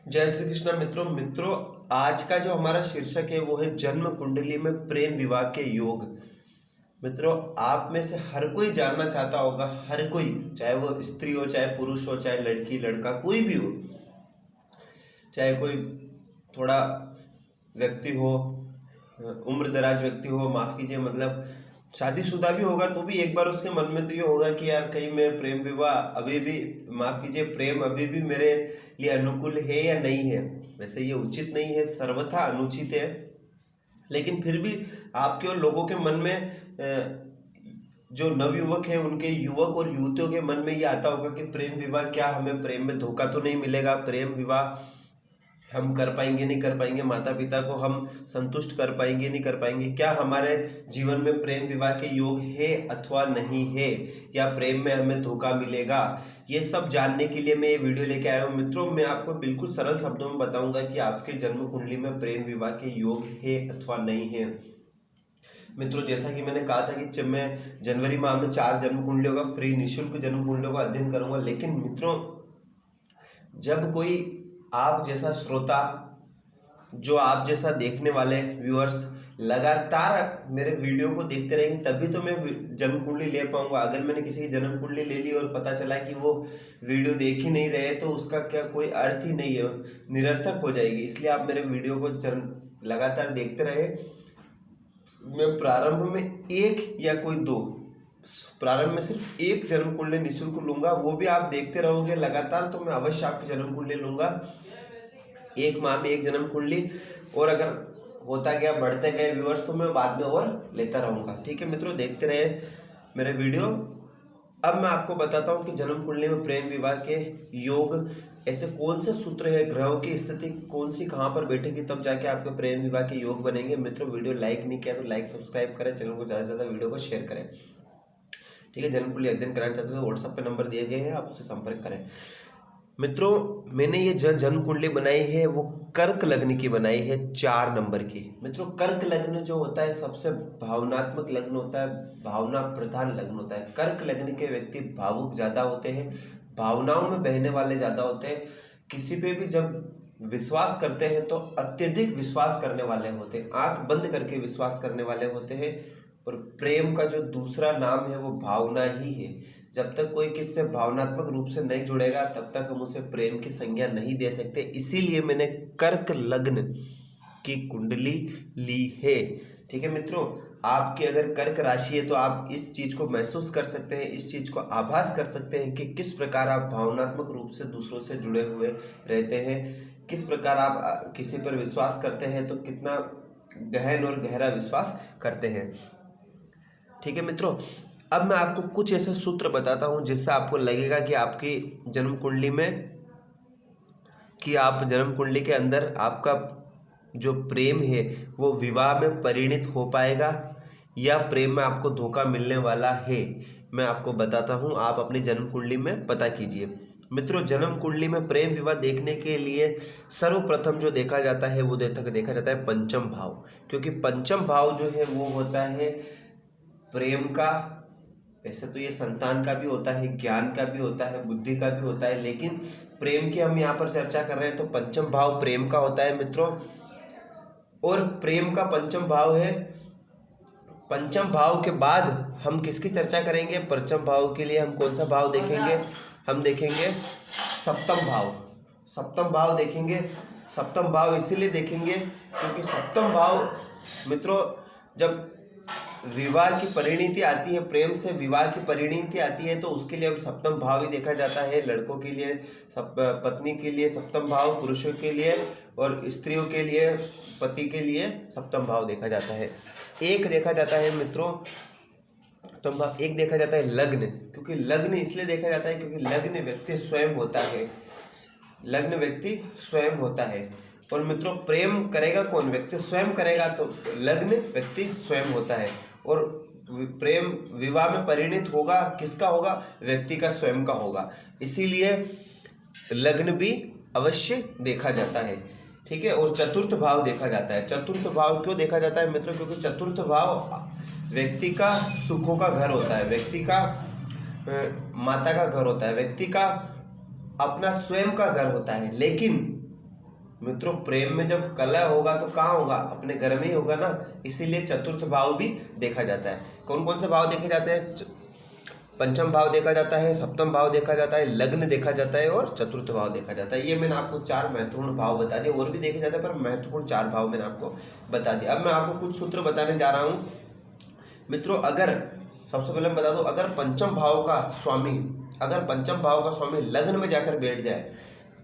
जय श्री कृष्ण मित्रों। आज का जो हमारा शीर्षक है वो है जन्म कुंडली में प्रेम विवाह के योग। मित्रों, आप में से हर कोई जानना चाहता होगा, हर कोई, चाहे वो स्त्री हो, चाहे पुरुष हो, चाहे लड़की लड़का, कोई भी हो, चाहे कोई थोड़ा व्यक्ति हो, उम्र दराज व्यक्ति हो, माफ कीजिए, मतलब शादीशुदा भी होगा तो भी एक बार उसके मन में तो ये होगा कि यार कहीं मैं प्रेम विवाह अभी भी, माफ कीजिए, प्रेम अभी भी मेरे लिए अनुकूल है या नहीं है। वैसे ये उचित नहीं है, सर्वथा अनुचित है, लेकिन फिर भी आपके और लोगों के मन में जो नवयुवक है उनके युवक और युवतियों के मन में ये आता होगा कि प्रेम विवाह, क्या हमें प्रेम में धोखा तो नहीं मिलेगा, प्रेम विवाह हम कर पाएंगे नहीं कर पाएंगे, माता पिता को हम संतुष्ट कर पाएंगे नहीं कर पाएंगे, क्या हमारे जीवन में प्रेम विवाह के योग है अथवा नहीं है, या प्रेम में हमें धोखा मिलेगा। ये सब जानने के लिए मैं ये वीडियो लेके आया हूँ। मित्रों, मैं आपको बिल्कुल सरल शब्दों में बताऊंगा कि आपके जन्म कुंडली में प्रेम विवाह के योग है अथवा नहीं है। मित्रों, जैसा कि मैंने कहा था कि जब मैं जनवरी माह में 4 जन्म कुंडलियों का फ्री निःशुल्क जन्म कुंडलियों का अध्ययन करूंगा, लेकिन मित्रों, जब कोई आप जैसा श्रोता, जो आप जैसा देखने वाले व्यूअर्स लगातार मेरे वीडियो को देखते रहेंगे, तभी तो मैं जन्म कुंडली ले पाऊंगा। अगर मैंने किसी की जन्म कुंडली ले ली और पता चला कि वो वीडियो देख ही नहीं रहे, तो उसका क्या कोई अर्थ ही नहीं है, निरर्थक हो जाएगी। इसलिए आप मेरे वीडियो को लगातार देखते रहे। मैं प्रारंभ में एक या कोई दो, प्रारंभ में सिर्फ एक जन्म कुंडली निःशुल्क लूंगा, वो भी आप देखते रहोगे लगातार तो मैं अवश्य आपकी जन्म कुंडली लूंगा। एक माह में एक जन्म कुंडली, और अगर होता गया, बढ़ते गए व्यूअर्स, तो मैं बाद में और लेता रहूंगा। ठीक है मित्रों, देखते रहे मेरे वीडियो। अब मैं आपको बताता हूं कि जन्म कुंडली में प्रेम विवाह के योग ऐसे कौन से सूत्र है, ग्रहों की स्थिति कौन सी कहां पर बैठेगी, तब जाके आपके प्रेम विवाह के योग बनेंगे। मित्रों, वीडियो लाइक नहीं किया तो लाइक सब्सक्राइब करें, चैनल को ज़्यादा से ज़्यादा वीडियो को शेयर करें। ठीक है, जन्म कुंडली अध्ययन कराना चाहते हो तो व्हाट्सएप पे नंबर दिए गए हैं, आप उससे संपर्क करें। मित्रों, मैंने ये जन्म कुंडली बनाई है वो कर्क लग्न की बनाई है, 4 नंबर की। मित्रों, कर्क लग्न जो होता है सबसे भावनात्मक लग्न होता है, भावना प्रधान लग्न होता है। कर्क लग्न के व्यक्ति भावुक ज़्यादा होते हैं, भावनाओं में बहने वाले ज़्यादा होते हैं, किसी पे भी जब विश्वास करते हैं तो अत्यधिक विश्वास करने वाले होते हैं, आंख बंद करके विश्वास करने वाले होते हैं। और प्रेम का जो दूसरा नाम है वो भावना ही है। जब तक कोई किससे भावनात्मक रूप से नहीं जुड़ेगा तब तक हम उसे प्रेम की संज्ञा नहीं दे सकते। इसीलिए मैंने कर्क लग्न की कुंडली ली है। ठीक है मित्रों, आपकी अगर कर्क राशि है तो आप इस चीज को महसूस कर सकते हैं, इस चीज को आभास कर सकते हैं कि किस प्रकार आप भावनात्मक रूप से दूसरों से जुड़े हुए रहते हैं, किस प्रकार आप किसी पर विश्वास करते हैं तो कितना गहन और गहरा विश्वास करते हैं। ठीक है मित्रों, अब मैं आपको कुछ ऐसे सूत्र बताता हूं जिससे आपको लगेगा कि आपकी जन्म कुंडली में, कि आप जन्म कुंडली के अंदर आपका जो प्रेम है वो विवाह में परिणित हो पाएगा या प्रेम में आपको धोखा मिलने वाला है। मैं आपको बताता हूं, आप अपनी जन्म कुंडली में पता कीजिए। मित्रों, जन्म कुंडली में प्रेम विवाह देखने के लिए सर्वप्रथम जो देखा जाता है वो देखा जाता है पंचम भाव, क्योंकि पंचम भाव जो है वो होता है प्रेम का। वैसे तो ये संतान का भी होता है, ज्ञान का भी होता है, बुद्धि का भी होता है, लेकिन प्रेम की हम यहाँ पर चर्चा कर रहे हैं तो पंचम भाव प्रेम का होता है मित्रों। और प्रेम का पंचम भाव है। पंचम भाव के बाद हम किसकी चर्चा करेंगे? पंचम भाव के लिए हम कौन सा भाव देखेंगे? हम देखेंगे सप्तम भाव। सप्तम भाव देखेंगे। सप्तम भाव इसीलिए देखेंगे क्योंकि सप्तम भाव मित्रों, जब विवाह की परिणति आती है, प्रेम से विवाह की परिणति आती है, तो उसके लिए अब सप्तम भाव ही देखा जाता है। लड़कों के लिए पत्नी के लिए सप्तम भाव, पुरुषों के लिए और स्त्रियों के लिए, पति के लिए सप्तम भाव देखा जाता है। एक देखा जाता है मित्रों, तो एक देखा जाता है लग्न, क्योंकि लग्न इसलिए देखा जाता है क्योंकि लग्न व्यक्ति स्वयं होता है। लग्न व्यक्ति स्वयं होता है। और मित्रों, प्रेम करेगा कौन? व्यक्ति स्वयं करेगा, तो लग्न व्यक्ति स्वयं होता है। और प्रेम विवाह में परिणित होगा किसका होगा? व्यक्ति का स्वयं का होगा। इसीलिए लग्न भी अवश्य देखा जाता है। ठीक है, और चतुर्थ भाव देखा जाता है। चतुर्थ भाव क्यों देखा जाता है मित्रों? क्योंकि चतुर्थ भाव व्यक्ति का सुखों का घर होता है, व्यक्ति का माता का घर होता है, व्यक्ति का अपना स्वयं का घर होता है। लेकिन मित्रों प्रेम में जब कलह होगा तो कहाँ होगा, अपने घर में ही होगा ना। इसीलिए चतुर्थ भाव भी देखा जाता है। कौन कौन से भाव देखे जाते हैं, पंचम भाव देखा जाता है, सप्तम भाव देखा जाता है, लग्न देखा जाता है और चतुर्थ भाव देखा जाता है। ये मैंने आपको 4 महत्वपूर्ण भाव बता दिए, और भी देखे जाते हैं पर महत्वपूर्ण 4 भाव मैंने आपको बता दिया। अब मैं आपको कुछ सूत्र बताने जा रहा हूँ मित्रों। अगर सबसे पहले मैं बता दूं, अगर पंचम भाव का स्वामी लग्न में जाकर बैठ जाए,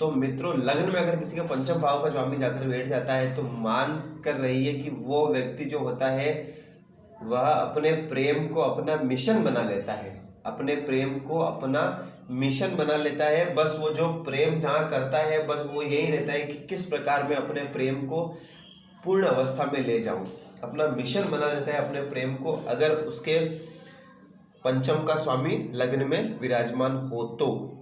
तो मित्रों लग्न में अगर किसी का पंचम भाव का स्वामी जाकर बैठ जाता है तो मान कर रहिए कि वो व्यक्ति जो होता है वह अपने प्रेम को अपना मिशन बना लेता है, अपने प्रेम को अपना मिशन बना लेता है। बस वो जो प्रेम जहाँ करता है बस वो यही रहता है कि किस प्रकार मैं अपने प्रेम को पूर्ण अवस्था में ले जाऊं, अपना मिशन बना लेता है अपने प्रेम को। अगर उसके पंचम का स्वामी लग्न में विराजमान हो तो।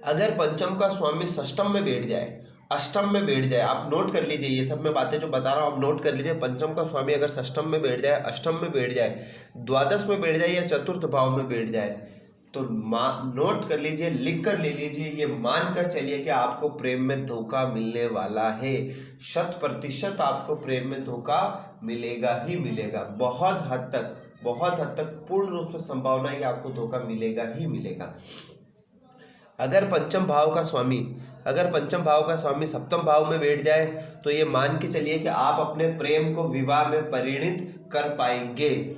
अगर पंचम का स्वामी षष्टम में बैठ जाए, अष्टम में बैठ जाए, आप नोट कर लीजिए, ये सब मैं बातें जो बता रहा हूँ आप नोट कर लीजिए। पंचम का स्वामी अगर षष्टम में बैठ जाए, अष्टम में बैठ जाए, द्वादश में बैठ जाए या चतुर्थ भाव में बैठ जाए, तो नोट कर लीजिए, लिख कर ले लीजिए, ये मान कर चलिए कि आपको प्रेम में धोखा मिलने वाला है। 100% आपको प्रेम में धोखा मिलेगा ही मिलेगा। बहुत हद तक पूर्ण रूप से संभावना है कि आपको धोखा मिलेगा ही मिलेगा। अगर पंचम भाव का स्वामी सप्तम भाव में बैठ जाए तो ये मान के चलिए कि आप अपने प्रेम को विवाह में परिणित कर पाएंगे।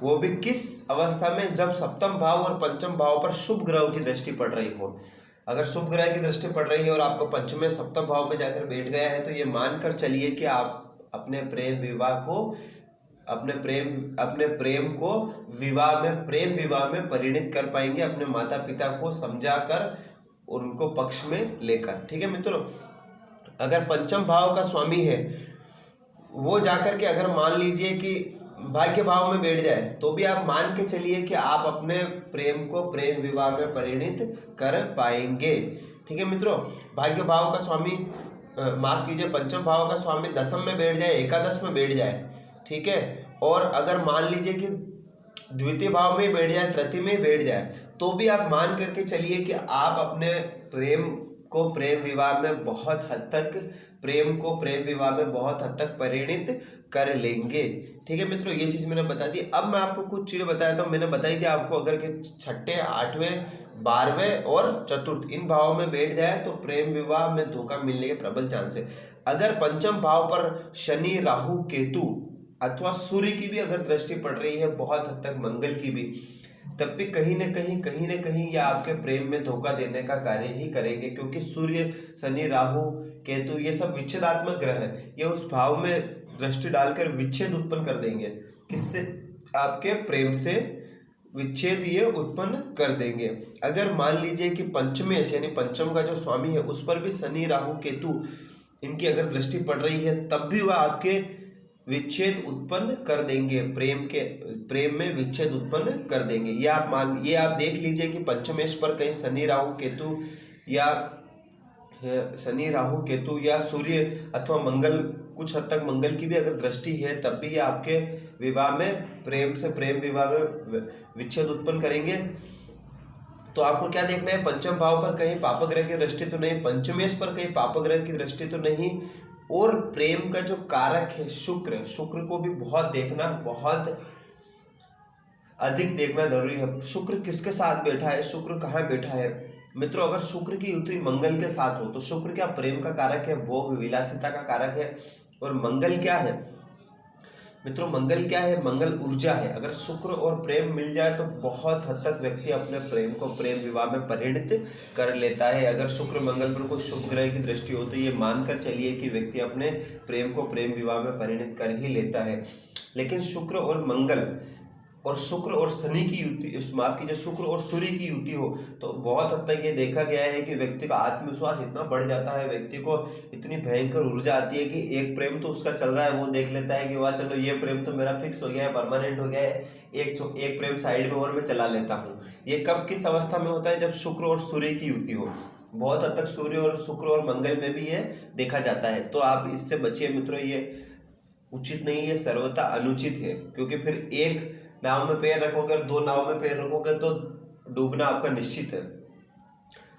वो भी किस अवस्था में, जब सप्तम भाव और पंचम भाव पर शुभ ग्रह की दृष्टि पड़ रही हो। अगर शुभ ग्रह की दृष्टि पड़ रही है और आपको पंचम सप्तम भाव में जाकर बैठ गया है तो ये मानकर चलिए कि आप अपने प्रेम को प्रेम विवाह में परिणित कर पाएंगे, अपने माता पिता को समझाकर उनको पक्ष में लेकर। ठीक है मित्रों। अगर पंचम भाव का स्वामी है वो जाकर के अगर मान लीजिए कि भाग्य भाव में बैठ जाए तो भी आप मान के चलिए कि आप अपने प्रेम को प्रेम विवाह में परिणित कर पाएंगे। ठीक है मित्रों। भाग्य भाव का स्वामी माफ कीजिए पंचम भाव का स्वामी दशम में बैठ जाए, एकादश में बैठ जाए, ठीक है, और अगर मान लीजिए कि द्वितीय भाव में बैठ जाए, तृतीय में बैठ जाए, तो भी आप मान करके चलिए कि आप अपने प्रेम को प्रेम विवाह में बहुत हद तक परिणित कर लेंगे। ठीक है मित्रों, ये चीज मैंने बता दी। अब मैं आपको कुछ चीजें बताया था, मैंने बताई थी आपको, अगर के छठे, आठवें, 12वें और चतुर्थ इन भावों में बैठ जाए तो प्रेम विवाह में धोखा मिलने के प्रबल चांस है। अगर पंचम भाव पर शनि, राहु, केतु अथवा सूर्य की भी अगर दृष्टि पड़ रही है, बहुत हद तक मंगल की भी, तब भी कहीं न कहीं ये आपके प्रेम में धोखा देने का कार्य ही करेंगे, क्योंकि सूर्य, शनि, राहु, केतु ये सब विच्छेदात्मक ग्रह है। ये उस भाव में दृष्टि डालकर विच्छेद उत्पन्न कर देंगे। किससे? आपके प्रेम से विच्छेद ये उत्पन्न कर देंगे। अगर मान लीजिए कि पंचमेश यानी पंचम का जो स्वामी है उस पर भी शनि, राहु, केतु इनकी अगर दृष्टि पड़ रही है, तब भी वह आपके विच्छेद उत्पन्न कर देंगे, प्रेम में विच्छेद उत्पन्न कर देंगे। ये आप देख लीजिए कि पंचमेश पर कहीं शनि, राहु, केतु या सूर्य अथवा मंगल, कुछ हद तक मंगल की भी अगर दृष्टि है, तब भी ये आपके विवाह में प्रेम विवाह में विच्छेद उत्पन्न करेंगे। तो आपको क्या देखना है, पंचम भाव पर कहीं पापग्रह की दृष्टि तो नहीं, पंचमेश पर कहीं पापग्रह की दृष्टि तो नहीं, और प्रेम का जो कारक है शुक्र को भी बहुत अधिक देखना जरूरी है। शुक्र किसके साथ बैठा है, शुक्र कहाँ बैठा है मित्रों। अगर शुक्र की युति मंगल के साथ हो तो शुक्र क्या प्रेम का कारक है, भोग विलासिता का कारक है। और मंगल क्या है मित्रों, मंगल क्या है, मंगल ऊर्जा है। अगर शुक्र और प्रेम मिल जाए तो बहुत हद तक व्यक्ति अपने प्रेम को प्रेम विवाह में परिणित कर लेता है। अगर शुक्र मंगल पर कोई शुभ ग्रह की दृष्टि हो तो ये मानकर चलिए कि व्यक्ति अपने प्रेम को प्रेम विवाह में परिणित कर ही लेता है। लेकिन शुक्र और मंगल और शुक्र और शनि की युति, माफ कीजिए, शुक्र और सूर्य की युति हो तो बहुत हद तक ये देखा गया है कि व्यक्ति का आत्मविश्वास इतना बढ़ जाता है, व्यक्ति को इतनी भयंकर ऊर्जा आती है कि एक प्रेम तो उसका चल रहा है, वो देख लेता है कि वाह चलो ये प्रेम तो मेरा फिक्स हो गया है, परमानेंट हो गया है, एक प्रेम साइड में और मैं चला लेता हूँ। ये कब किस अवस्था में होता है, जब शुक्र और सूर्य की युति हो। बहुत हद तक शुक्र और मंगल में भी ये देखा जाता है। तो आप इससे बचिए मित्रों, ये उचित नहीं है, सर्वथा अनुचित है, क्योंकि फिर एक नाव में पैर रखोगे और 2 नाव में पैर रखोगे तो डूबना आपका निश्चित है।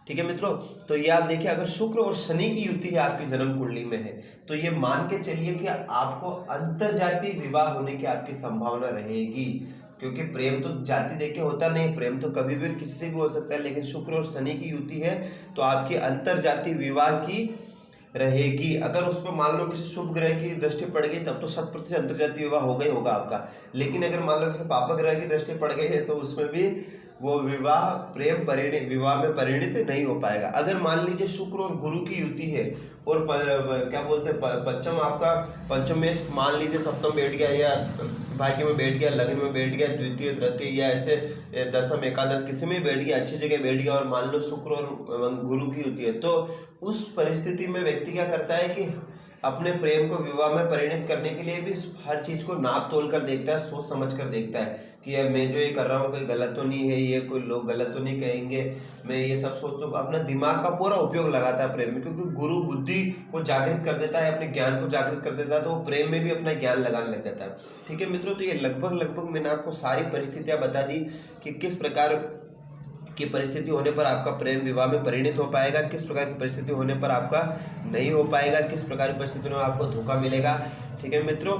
ठीक है मित्रों, तो ये आप देखिए अगर शुक्र और शनि की युति है आपकी जन्म कुंडली में है तो ये मान के चलिए कि आपको अंतरजातीय विवाह होने की आपकी संभावना रहेगी, क्योंकि प्रेम तो जाति देख के होता नहीं, प्रेम तो कभी भी किसी से भी हो सकता है, लेकिन शुक्र और शनि की युति है तो आपकी अंतरजातीय विवाह की रहेगी। अगर उसमें मान लो किसी शुभ ग्रह की दृष्टि पड़ गई तब तो 100% अंतर्जातीय विवाह होगा ही होगा आपका, लेकिन अगर मान लो किसी पापा ग्रह की दृष्टि पड़ गई है तो उसमें भी वो विवाह प्रेम परिणित विवाह में परिणित नहीं हो पाएगा। अगर मान लीजिए शुक्र और गुरु की युति है और क्या बोलते हैं पंचम आपका पंचम में मान लीजिए सप्तम बैठ गया या भाग्य में बैठ गया, लग्न में बैठ गया, द्वितीय तृतीय या ऐसे दसम एकादश किसी में बैठ गया, अच्छी जगह बैठ गया और मान लो शुक्र और गुरु की युति है तो उस परिस्थिति में व्यक्ति क्या करता है कि अपने प्रेम को विवाह में परिणित करने के लिए भी हर चीज को नाप तोल कर देखता है, सोच समझ कर देखता है कि यार मैं जो ये कर रहा हूँ कोई गलत तो नहीं है, ये कोई लोग गलत तो नहीं कहेंगे, मैं ये सब सोच तो अपना दिमाग का पूरा उपयोग लगाता है प्रेम में, क्योंकि गुरु बुद्धि को जागृत कर देता है, अपने ज्ञान को जागृत कर देता है तो वो प्रेम में भी अपना ज्ञान लगाने लग जाता है। ठीक है मित्रों, तो ये लगभग मैंने आपको सारी परिस्थितियां बता दी कि किस प्रकार की परिस्थिति होने पर आपका प्रेम विवाह में परिणित हो पाएगा, किस प्रकार की परिस्थिति होने पर आपका नहीं हो पाएगा, किस प्रकार की परिस्थितियों में आपको धोखा मिलेगा। ठीक है मित्रों,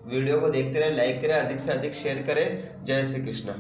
वीडियो को देखते रहे, लाइक करें, अधिक से अधिक शेयर करें। जय श्री कृष्ण।